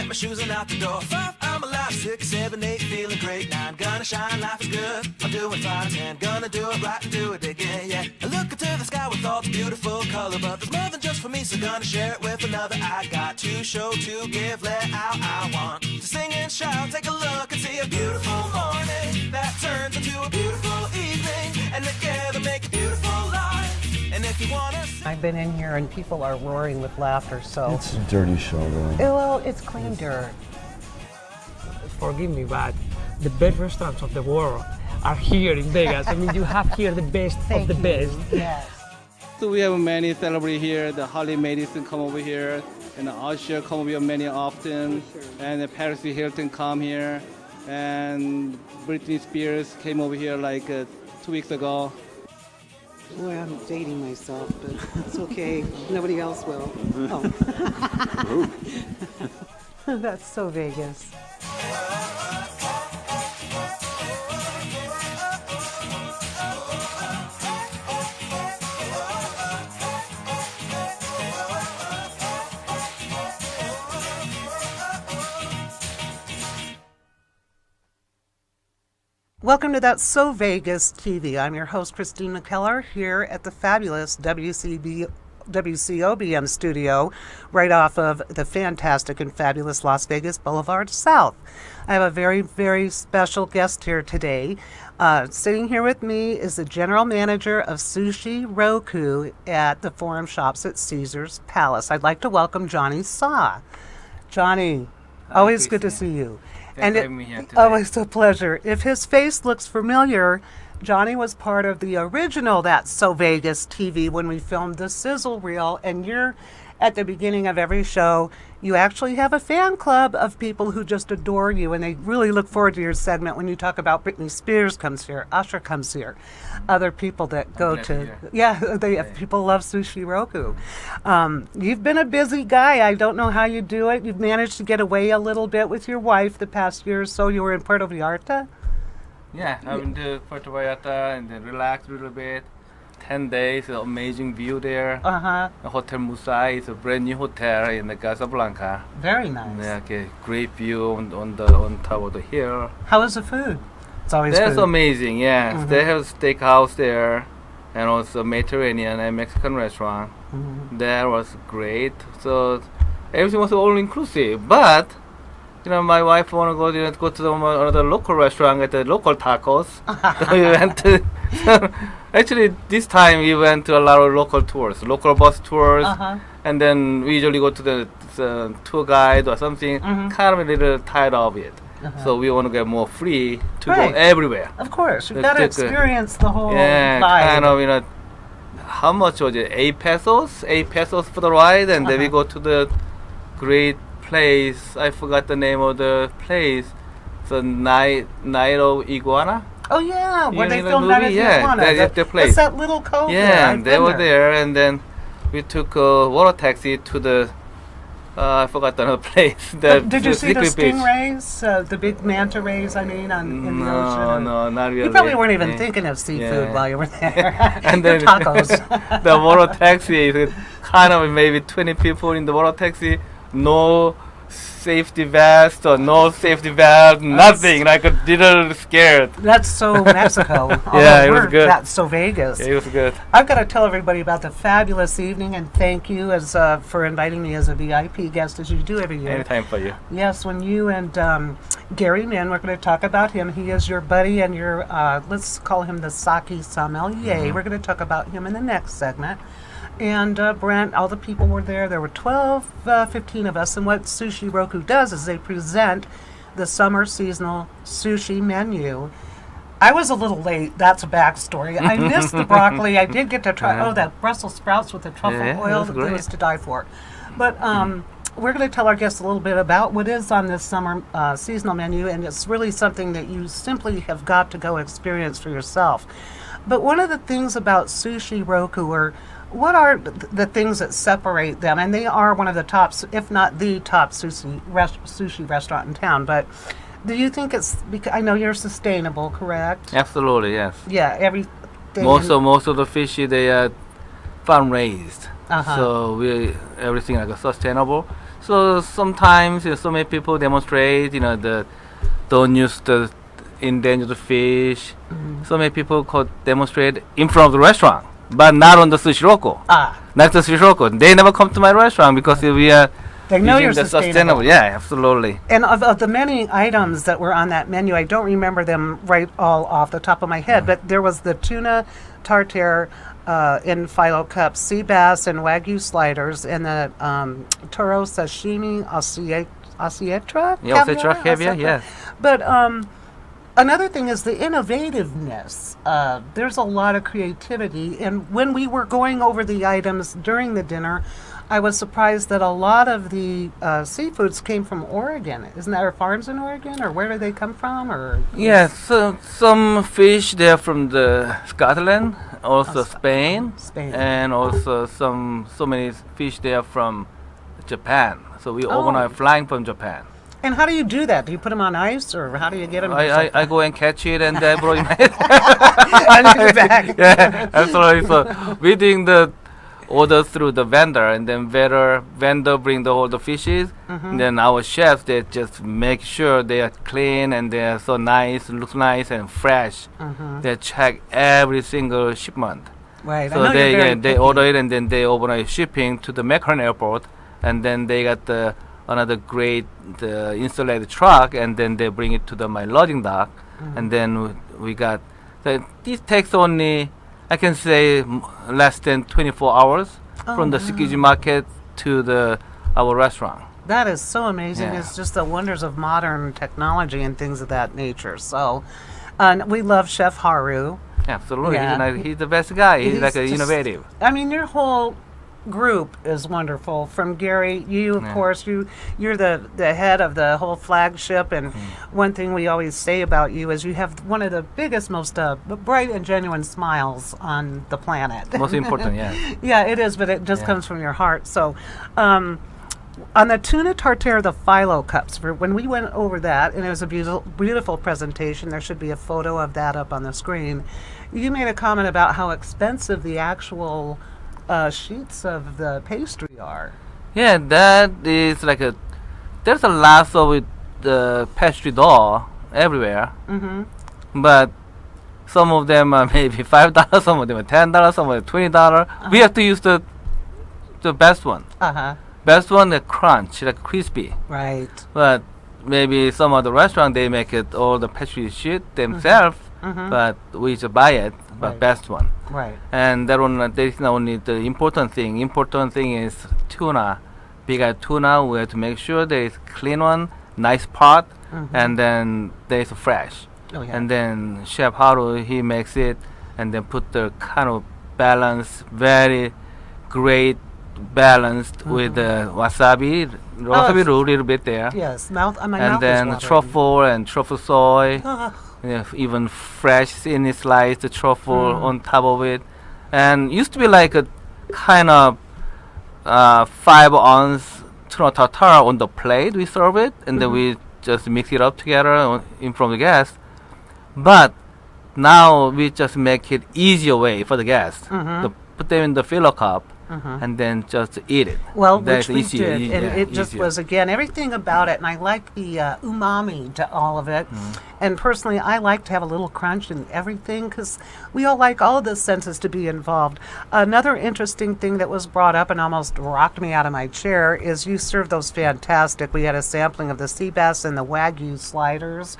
get my shoes and out the door. 5, I'm alive. 6, 7, 8, feeling great. 9, gonna shine, life is good. I'm doing fine. 10, gonna do it right and do it again, yeah. I look into the sky with all the beautiful color, but there's more than just for me, so gonna share it with another. I got to show, to give, let out. I want to sing and shout. Take a look and see a beautiful morning that turns into a beautiful evening, and together make a beautiful life. And if you wanna I've been in here and people are roaring with laughter, so... It's a dirty show, though. Well, it's clean dirt. Forgive me, but the best restaurants of the world are here in Vegas. I mean, you have here the best of the best. Yes. So we have many celebrity here. The Harley Madison come over here, and Usher come over here many often, and the Paris Hilton come here, and Britney Spears came over here like 2 weeks ago. Well, I'm dating myself, but it's okay. Nobody else will. Oh. That's so Vegas. Welcome to That's So Vegas TV. I'm your host, Christina Keller, here at the fabulous WCOBM studio, right off of the fantastic and fabulous Las Vegas Boulevard South. I have a very, very special guest here today. Sitting here with me is the general manager of Sushi Roku at the Forum Shops at Caesar's Palace. I'd like to welcome Johnny Saw. Johnny, always good to see you. Thanks for having me here today. Always a pleasure. If his face looks familiar, Johnny was part of the original That's So Vegas TV when we filmed the sizzle reel, and you're at the beginning of every show. You actually have a fan club of people who just adore you, and they really look forward to your segment when you talk about Britney Spears comes here, Usher comes here, other people that go to, people love Sushi Roku. You've been a busy guy. I don't know how you do it. You've managed to get away a little bit with your wife the past year or so. You were in Puerto Vallarta? Yeah, I went to Puerto Vallarta and then relaxed a little bit. 10 days, amazing view there. The Hotel Musai is a brand new hotel in the Casablanca. Very nice. Yeah, okay, great view on top of the hill. How is the food? It's always That's food. amazing, yeah. They have a steakhouse there and also Mediterranean and Mexican restaurant. That was great. So everything was all inclusive. But you know, my wife want to go to another local restaurant at the local tacos. So we went to. Actually, this time we went to a lot of local tours, local bus tours, and then we usually go to the tour guide or something. Kind of a little tired of it, so we want to get more free to go everywhere. Of course, you've got to experience the whole vibe. Kind of, you know, how much was it? 8 pesos? 8 pesos for the ride, and then we go to the great place. I forgot the name of the place. The Night of Iguana. Oh yeah, where they the filmed that at Yeah, that's the place. It's that little cove there. Yeah, I've and they been were there, and then we took a water taxi to the, I forgot the place. Did you see the beach. stingrays, the big manta rays, I mean, in the ocean? No, not really. You probably weren't even thinking of seafood while you were there. And then tacos. The water taxi is kind of maybe 20 people in the water taxi, no safety vest or no safety belt, nothing, like a little scared. That's so Mexico. Yeah, it was good. That's so Vegas. Yeah, it was good. I've got to tell everybody about the fabulous evening, and thank you for inviting me as a VIP guest, as you do every year. Anytime for you. Yes, when you and Gary Min, we're going to talk about him. He is your buddy and your, let's call him the sake sommelier. We're going to talk about him in the next segment. And Brent, all the people were there. There were 15 of us. And what Sushi Roku does is they present the summer seasonal sushi menu. I was a little late. That's a backstory. I missed the broccoli. I did get to try, that Brussels sprouts with the truffle oil. That was to die for. But we're going to tell our guests a little bit about what is on this summer seasonal menu. And it's really something that you simply have got to go experience for yourself. But one of the things about Sushi Roku are, what are the things that separate them? And they are one of the top, if not the top sushi restaurant in town. But do you think it's, because I know you're sustainable, correct? Absolutely, yes. Yeah, everything. Most of the fish, they are farm raised. So everything like sustainable. So sometimes so many people demonstrate, the don't use the endangered fish. So many people could demonstrate in front of the restaurant, but not on the Sushi Roku. Not the Sushi Roku. They never come to my restaurant because we are They know using you're the sustainable. Yeah, absolutely. And of the many items that were on that menu, I don't remember them right all off the top of my head, but there was the tuna tartare in phyllo cups, sea bass and wagyu sliders, and the toro sashimi oscietra. Yeah, oscietra caviar, yes. But another thing is the innovativeness. There's a lot of creativity, and when we were going over the items during the dinner, I was surprised that a lot of the seafoods came from Oregon. Isn't there farms in Oregon, or where do they come from? Or Yes, so some fish they're from the Scotland, also Spain, and also so many fish they are from Japan. So we overnight flying from Japan. And how do you do that? Do you put them on ice, or how do you get them? I go and catch it and I bring it. on your bag. Yeah, absolutely. So we doing the order through the vendor, and then vendor bring all the fishes. And then our chefs they just make sure they are clean and they are so nice, look nice and fresh. They check every single shipment. Right. I So know you're very they picky. order it and then they overnight shipping to the Macron airport, and then they got another great insulated truck, and then they bring it to my loading dock, and then we got. This takes only, I can say, less than 24 hours from the Tsukiji market to our restaurant. That is so amazing. Yeah. It's just the wonders of modern technology and things of that nature. So, we love Chef Haru. Absolutely, Yeah. he's the best guy. He's like just- innovative. I mean, your whole group is wonderful. From Gary, you of course, you're the head of the whole flagship. And one thing we always say about you is you have one of the biggest, most bright and genuine smiles on the planet. Most important, yeah. Yeah, it is, but it just comes from your heart. So, on the tuna tartare, the phyllo cups, when we went over that, and it was a beautiful presentation, there should be a photo of that up on the screen. You made a comment about how expensive the actual sheets of the pastry are. Yeah, that is like there's a lot of pastry dough everywhere. But some of them are maybe $5, some of them are $10, some of them $20. We have to use the best one. Best one, the crunch, like crispy. Right. But maybe some other restaurant they make it all the pastry sheet themselves. But we just buy it, but Right. best one. Right. And that one, that is not only the important thing. Important thing is tuna. Big tuna, we have to make sure there is clean one, nice pot, and then there is fresh. Oh, yeah. And then Chef Haru, he makes it, and then put the kind of balance, very great balanced with the wasabi it's- root a little bit there. Yes. My And mouth then is watering. truffle and truffle soy. Even fresh thinly sliced truffle on top of it, and used to be like a kind of 5-ounce tuna tartare on the plate. We serve it, and then we just mix it up together in front of the guests. But now we just make it easier way for the guests to put them in the filler cup. And then just eat it. Well, That's which we easier, did, and yeah, it just easier. was, again, everything about it, and I like the umami to all of it. And personally, I like to have a little crunch in everything, because we all like all of the senses to be involved. Another interesting thing that was brought up and almost rocked me out of my chair is you served those fantastic, we had a sampling of the sea bass and the wagyu sliders,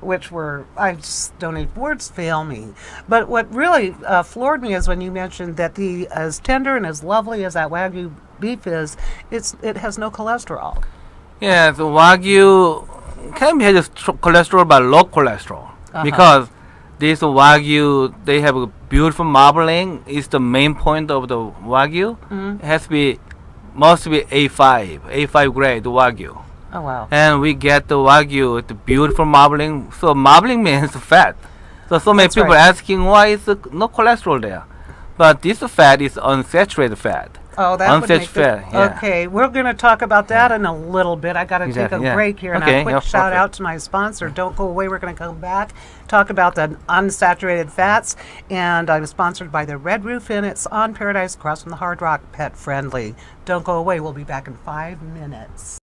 which were, I just don't even, words fail me. But what really floored me is when you mentioned that as tender and as lovely as that wagyu beef is, it has no cholesterol. Yeah, the wagyu can be has cholesterol but low cholesterol because this wagyu they have a beautiful marbling. Is the main point of the wagyu. It must be A5 grade wagyu, Oh, wow. and we get the wagyu with the beautiful marbling. So marbling means fat. So many That's people right. asking why is no cholesterol there, but this fat is unsaturated fat. Oh, that would make Unsaturated fat, yeah. Okay, we're going to talk about that in a little bit. I got to Exactly, take a yeah. break here, and Okay, a quick yeah, shout perfect. out to my sponsor. Don't go away. We're going to come back, talk about the unsaturated fats, and I'm sponsored by the Red Roof Inn. It's on Paradise across from the Hard Rock, pet friendly. Don't go away. We'll be back in 5 minutes.